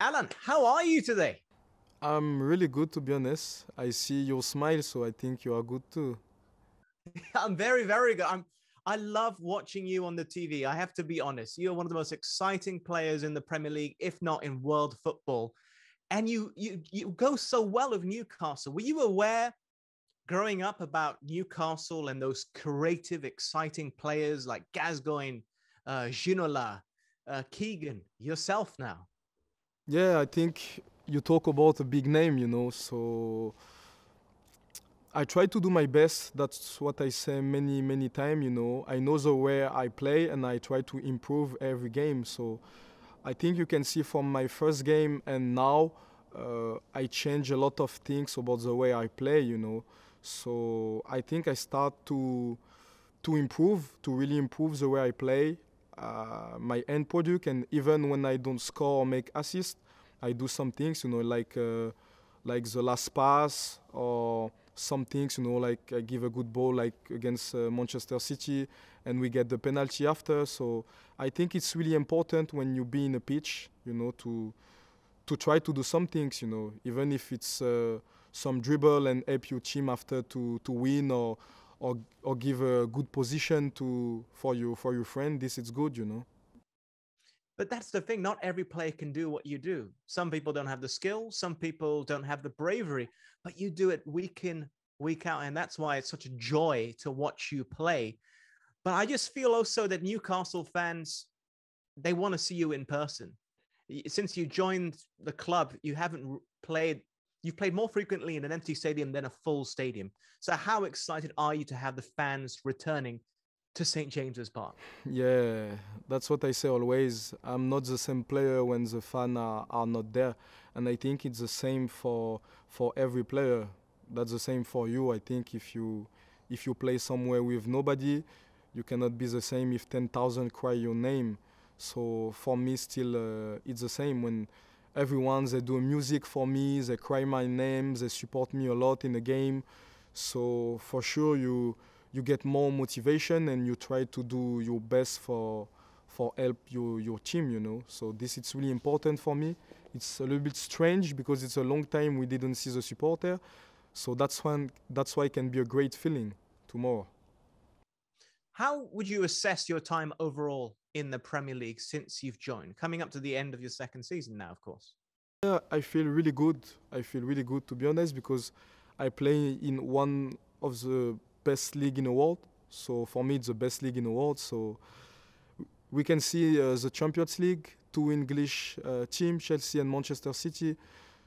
Alan, how are you today? I'm really good, to be honest. I see your smile, so I think you are good too. I'm very, very good. I love watching you on the TV. I have to be honest. You're one of the most exciting players in the Premier League, if not in world football. And you go so well with Newcastle. Were you aware growing up about Newcastle and those creative, exciting players like Gascoigne, Ginola, Keegan, yourself now? Yeah, I think you talk about a big name, so I try to do my best. That's what I say many, many times. I know the way I play and I try to improve every game. So I think you can see from my first game and now I change a lot of things about the way I play. So I think I start to improve, to really improve the way I play, my end product, and even when I don't score or make assist, I do some things, like the last pass or some things, like I give a good ball like against Manchester City, and we get the penalty after. So I think it's really important when you be in a pitch, to try to do some things, even if it's some dribble and help your team after to win or give a good position to for your friend. This is good. But that's the thing. Not every player can do what you do. Some people don't have the skill. Some people don't have the bravery. But you do it week in, week out, and that's why it's such a joy to watch you play. But I just feel also that Newcastle fans, they want to see you in person. Since you joined the club, you haven't played. You've played more frequently in an empty stadium than a full stadium. So how excited are you to have the fans returning to St. James's Park? Yeah, that's what I say always. I'm not the same player when the fans are not there, and I think it's the same for every player. That's the same for you. I think if you play somewhere with nobody, you cannot be the same if 10,000 cry your name. So for me, still, it's the same when everyone they do music for me, they cry my name, they support me a lot in the game. So for sure, you get more motivation and you try to do your best for help your team. So this is really important for me. It's a little bit strange because it's a long time we didn't see the supporter. So that's why it can be a great feeling tomorrow. How would you assess your time overall in the Premier League since you've joined? Coming up to the end of your second season now, of course. Yeah, I feel really good. I feel really good, to be honest, because I play in one of the best league in the world. So for me, it's the best league in the world. So we can see the Champions League, two English teams, Chelsea and Manchester City.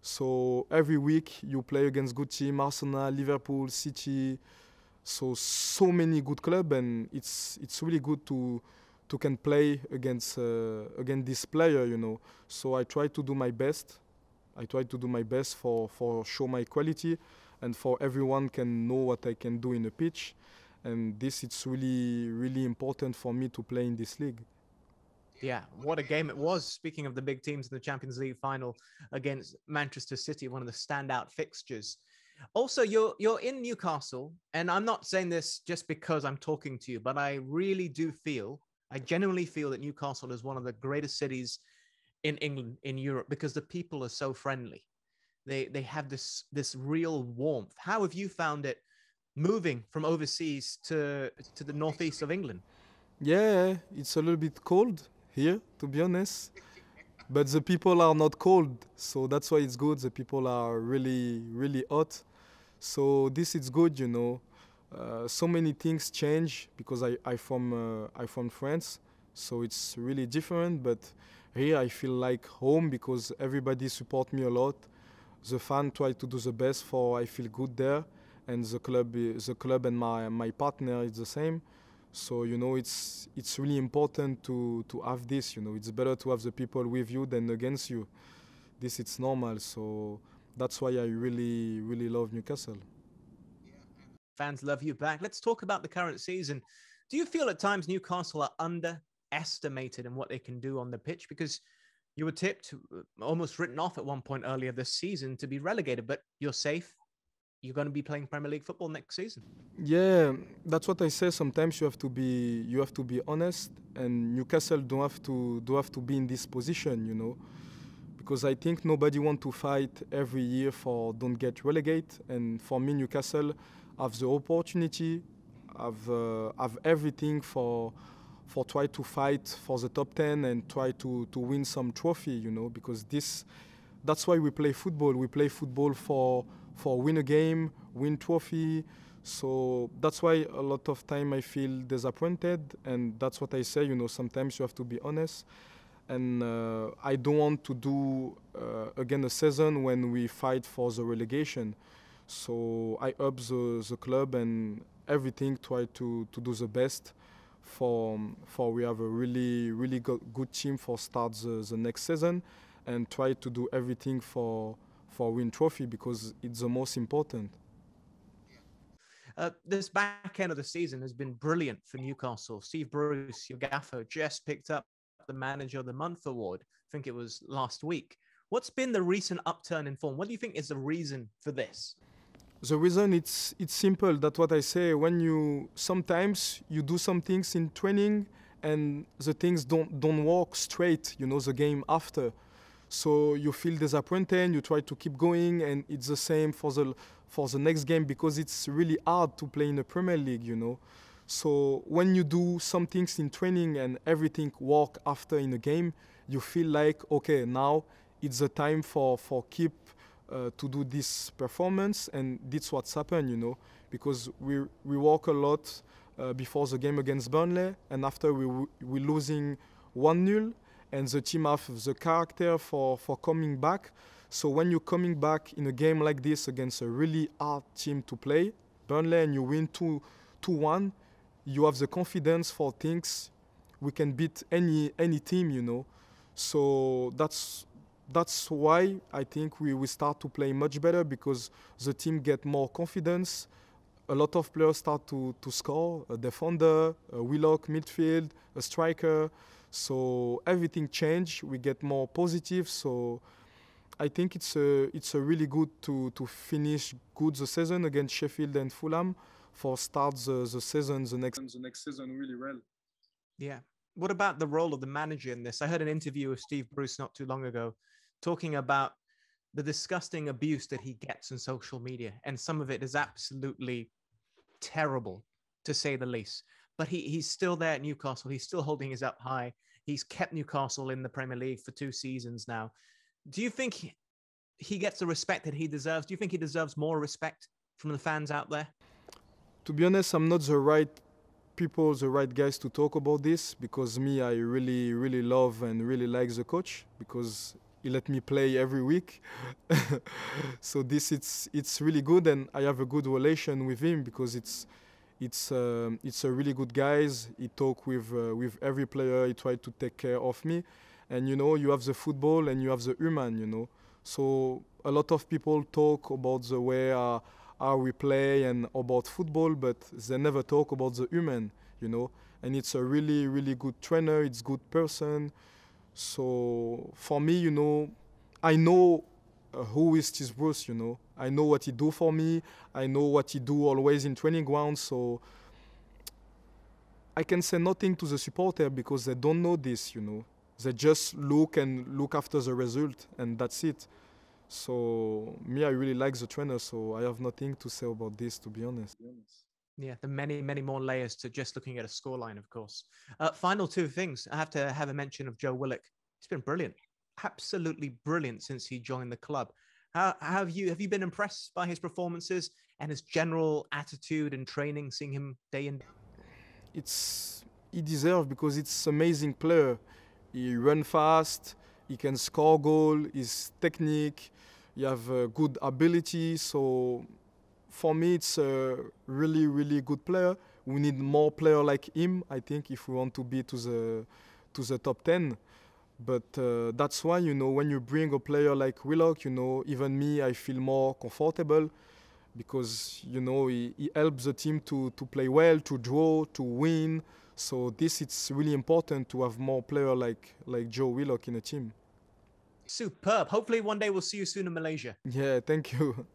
So every week you play against good team, Arsenal, Liverpool, City. So many good club, and it's really good to can play against this player. So I try to do my best. I try to do my best for show my quality, and for everyone can know what I can do in the pitch. And this it's really really important for me to play in this league. Yeah, what a game it was. Speaking of the big teams in the Champions League final against Manchester City, one of the standout fixtures. Also, you're in Newcastle, and I'm not saying this just because I'm talking to you, but I really do feel, I genuinely feel that Newcastle is one of the greatest cities in England, in Europe, because the people are so friendly. They have this real warmth. How have you found it moving from overseas to the northeast of England? Yeah, it's a little bit cold here, to be honest. But the people are not cold, so that's why it's good. The people are really, really hot. So this is good. So many things change because I from France, so it's really different. But here I feel like home because everybody support me a lot. The fan try to do the best for I feel good there, and the club and my partner is the same. So it's really important to have this. It's better to have the people with you than against you. This it's normal. So that's why I really really love Newcastle. Fans love you back. Let's talk about the current season. Do you feel at times Newcastle are underestimated in what they can do on the pitch? Because you were tipped, almost written off at one point earlier this season to be relegated, but you're safe. You're going to be playing Premier League football next season. Yeah, that's what I say. Sometimes you have to be honest, and Newcastle don't have to be in this position. because I think nobody want to fight every year for don't get relegate. And for me, Newcastle have the opportunity, have everything for try to fight for the top 10 and try to win some trophy, you know, because that's why we play football. We play football for win a game, win trophy. So that's why a lot of time I feel disappointed, and that's what I say, you know, sometimes you have to be honest. And I don't want to do again a season when we fight for the relegation. So I up the club and everything, try to do the best for we have a really good team for start the next season, and try to do everything for win trophy because it's the most important. This back end of the season has been brilliant for Newcastle. Steve Bruce, your gaffer, just picked up the Manager of the Month award. I think it was last week. What's been the recent upturn in form? What do you think is the reason for this? The reason it's simple. That's what I say. When you sometimes you do some things in training and the things don't work straight, you know, the game after. So you feel disappointed, you try to keep going, and it's the same for the next game because it's really hard to play in the Premier League, you know. So when you do some things in training and everything work after in a game, you feel like, okay, now it's the time for keep to do this performance, and that's what's happened, you know, because we work a lot before the game against Burnley, and after we losing 1-0, and the team have the character for coming back. So when you're coming back in a game like this against a really hard team to play, Burnley, and you win 2-1, you have the confidence for things. We can beat any team, you know. So that's why I think we start to play much better because the team get more confidence. A lot of players start to score, a defender, a Willock midfield, a striker. So everything changed. We get more positive. So I think it's a really good to finish good the season against Sheffield and Fulham for start the season the next season really well. Yeah. What about the role of the manager in this? I heard an interview with Steve Bruce not too long ago talking about the disgusting abuse that he gets on social media, and some of it is absolutely terrible, to say the least. But he's still there at Newcastle. He's still holding his up high. He's kept Newcastle in the Premier League for 2 seasons now. Do you think he gets the respect that he deserves? Do you think he deserves more respect from the fans out there? To be honest, I'm not the right people, the right guys to talk about this, because me, I really love and really like the coach because he let me play every week. So it's really good, and I have a good relation with him because it's a really good guys. He talk with every player. He try to take care of me, and you know, you have the football and you have the human, you know. So a lot of people talk about the way how we play and about football, but they never talk about the human, you know. And it's a really good trainer. It's good person. So for me, you know, I know who is Steve Bruce, you know. I know what he do for me. I know what he do always in training grounds. So I can say nothing to the supporter because they don't know this, you know. They just look after the result, and that's it. So me, I really like the trainer, so I have nothing to say about this, to be honest. Yeah, the many more layers to just looking at a scoreline, of course. Final 2 things. I have to have a mention of Joe Willock. He's been brilliant, absolutely brilliant since he joined the club. How have you been impressed by his performances and his general attitude and training, seeing him day in? He deserves, because it's amazing player. He run fast. He can score goal. His technique. He have good ability. So for me, it's a really good player. We need more player like him, I think, if we want to be to the top 10. But that's why, you know, when you bring a player like Willock, you know, even me, I feel more comfortable because, you know, he helps the team to play well, to draw, to win. So it's really important to have more player like Joe Willock in a team. Superb. Hopefully one day we'll see you soon in Malaysia. Yeah, thank you.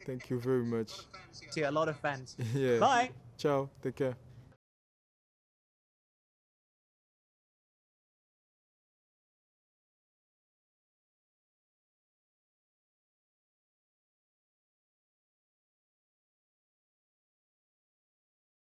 Thank you very much. See a lot of fans. Yeah. Bye. Ciao. Take care.